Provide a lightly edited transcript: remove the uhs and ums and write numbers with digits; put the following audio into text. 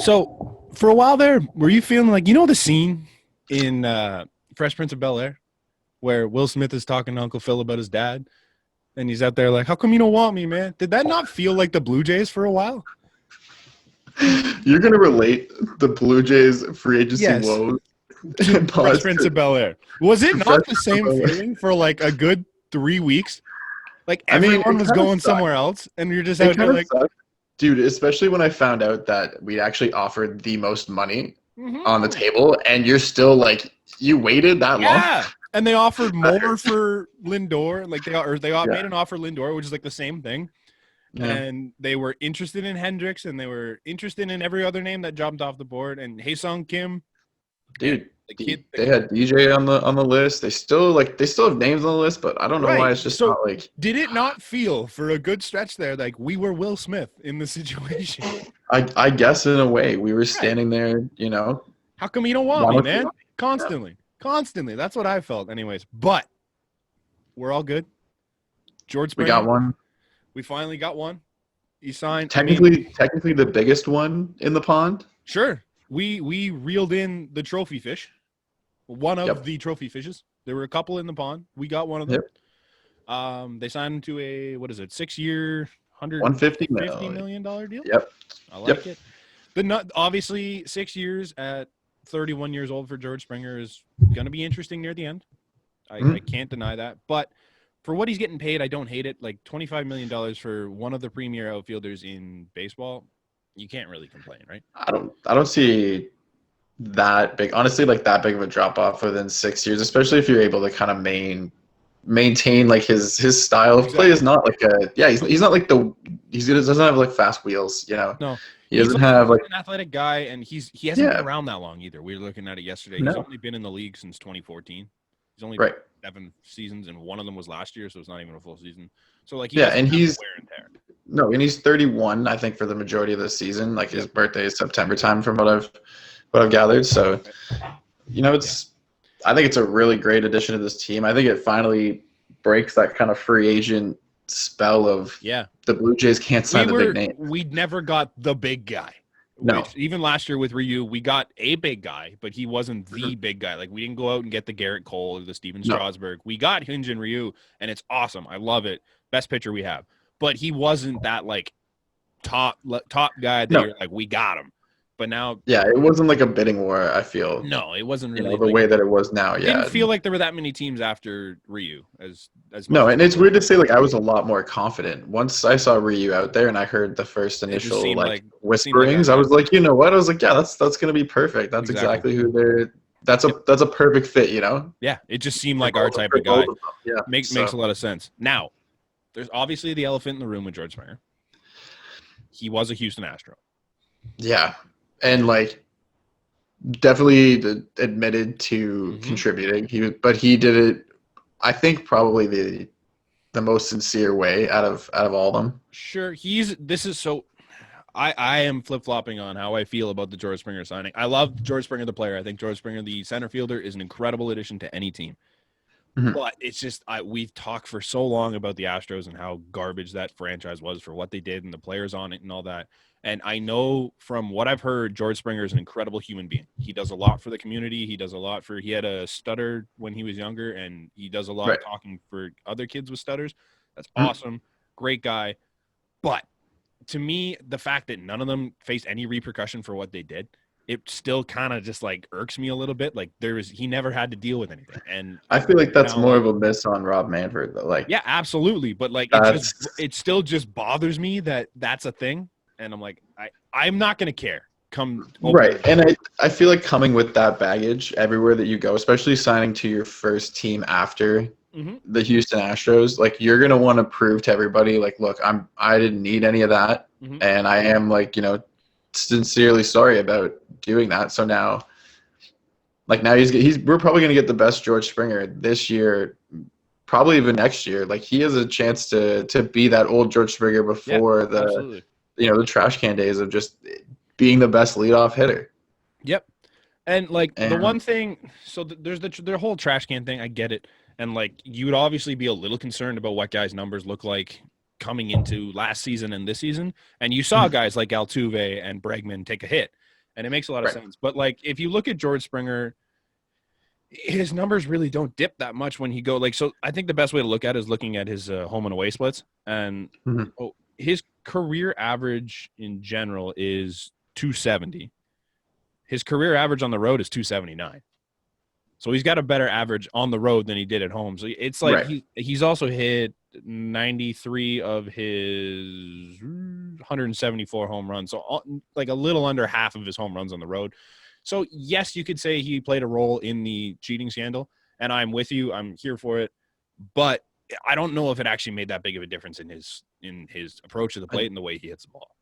So for a while there, were you feeling like the scene in Fresh Prince of Bel-Air where Will Smith is talking to Uncle Phil about his dad, and he's out there like, "How come you don't want me, man?" Did that not feel like the Blue Jays for a while? You're gonna relate the Blue Jays free agency Yes, woes to and Fresh pause Prince to of Bel-Air. Was it not Fresh the same Prince. feeling for like a good 3 weeks? Like I mean, everyone it was kind of going sucked. somewhere else, and you're just It out there kind of like, sucked, dude. Especially when I found out that we actually offered the most money on the mm-hmm. table, and you're still like, you waited that long? Yeah. And they offered more for Lindor, like Yeah, made an offer Lindor, which is like the same thing. yeah, And they were interested in Hendricks, and they were interested in every other name that jumped off the board. And Hae-Sung Kim and dude. the kid, They had DJ on the list. They still have names on the list, but I don't know why right? it's just So not like. did it not feel for a good stretch there like we were Will Smith in the situation? I guess in a way we were Right. standing there, How come you don't want one me, with the man? money. Yeah. Constantly, constantly. That's what I felt, anyways. But we're all good. George We Springer, got one. we finally got one. He signed. I mean, Technically the biggest one in the pond. sure. We reeled in the trophy fish, one of Yep. the trophy fishes. There were a couple in the pond. We got one of them. Yep. They signed him to a 6-year, hundred 150 fifty million. million dollar deal. Yep. I like Yep. it. Obviously 6 years at 31 years old for George Springer is going to be interesting near the end. I can't deny that. But for what he's getting paid, I don't hate it. Like $25 million for one of the premier outfielders in baseball, you can't really complain, right? I don't see that big, honestly, like that big of a drop off within 6 years, especially if you're able to kind of maintain like his style of play Exactly. is not like he's not like he doesn't have like fast wheels. No, He he's doesn't like have like an athletic guy, and he hasn't been yeah, around that long either. We were looking at it yesterday. He's no, only been in the league since 2014. He's only right. 7 seasons, and one of them was last year, so it's not even a full season. So like he Yeah, doesn't and have the wear and tear. and he's 31, I think, for the majority of the season. Like his Yep. birthday is September time from what I've gathered. So, it's I think it's a really great addition to this team. I think it finally breaks that kind of free agent spell of Yeah. the Blue Jays can't sign the big name. We never got the big guy. No. Which even last year with Ryu, we got a big guy, but he wasn't the big guy. Like we didn't go out and get the Garrett Cole or the Steven No. Strasburg. We got Hinge and Ryu, and it's awesome. I love it. Best pitcher we have. But he wasn't that like top guy that you're like, we got him. But now, yeah, it wasn't like a bidding war. I feel no, it wasn't really the way that it was now. Yeah, didn't feel like there were that many teams after Ryu as much. No, and it's weird to say like I was a lot more confident once I saw Ryu out there and I heard the first initial like whisperings. I was like, you know what? I was like, yeah, that's gonna be perfect. That's exactly who they're. That's a perfect fit. Yeah, it just seemed like our type of guy. Yeah, makes a lot of sense. Now, there's obviously the elephant in the room with George Springer. He was a Houston Astro. Yeah, and like definitely admitted to contributing. But he did it. I think probably the most sincere way out of all of them. Sure, I am flip-flopping on how I feel about the George Springer signing. I love George Springer, the player. I think George Springer, the center fielder, is an incredible addition to any team. Mm-hmm. But it's just we've talked for so long about the Astros and how garbage that franchise was for what they did and the players on it and all that. And I know from what I've heard, George Springer is an incredible human being. He does a lot for the community. He had a stutter when he was younger, and he does a lot of talking for other kids with stutters. That's awesome. Great guy. But to me, the fact that none of them faced any repercussion for what they did, it still kind of just like irks me a little bit. Like he never had to deal with anything. And I feel like that's more of a miss on Rob Manfred though. Like, yeah, absolutely. But like, it still just bothers me that that's a thing. And I'm like, I'm not going to care. Right. And I feel like coming with that baggage everywhere that you go, especially signing to your first team after the Houston Astros, like you're going to want to prove to everybody, like, look, I didn't need any of that. And I am like, sincerely sorry about doing that. So now we're probably going to get the best George Springer this year, probably even next year. Like he has a chance to be that old George Springer before the trash can days of just being the best leadoff hitter. Yep. And the one thing, so there's the whole trash can thing. I get it. And like, you would obviously be a little concerned about what guys' numbers look like coming into last season and this season. And you saw guys like Altuve and Bregman take a hit. and it makes a lot of Right. sense. But like, if you look at George Springer, his numbers really don't dip that much when he go like. So I think the best way to look at it is looking at his home and away splits, and his career average in general is 270. His career average on the road is 279. So he's got a better average on the road than he did at home. So it's like he's also hit 93 of his 174 home runs. So like a little under half of his home runs on the road. So yes, you could say he played a role in the cheating scandal, and I'm with you. I'm here for it. But I don't know if it actually made that big of a difference in his approach to the plate and the way he hits the ball.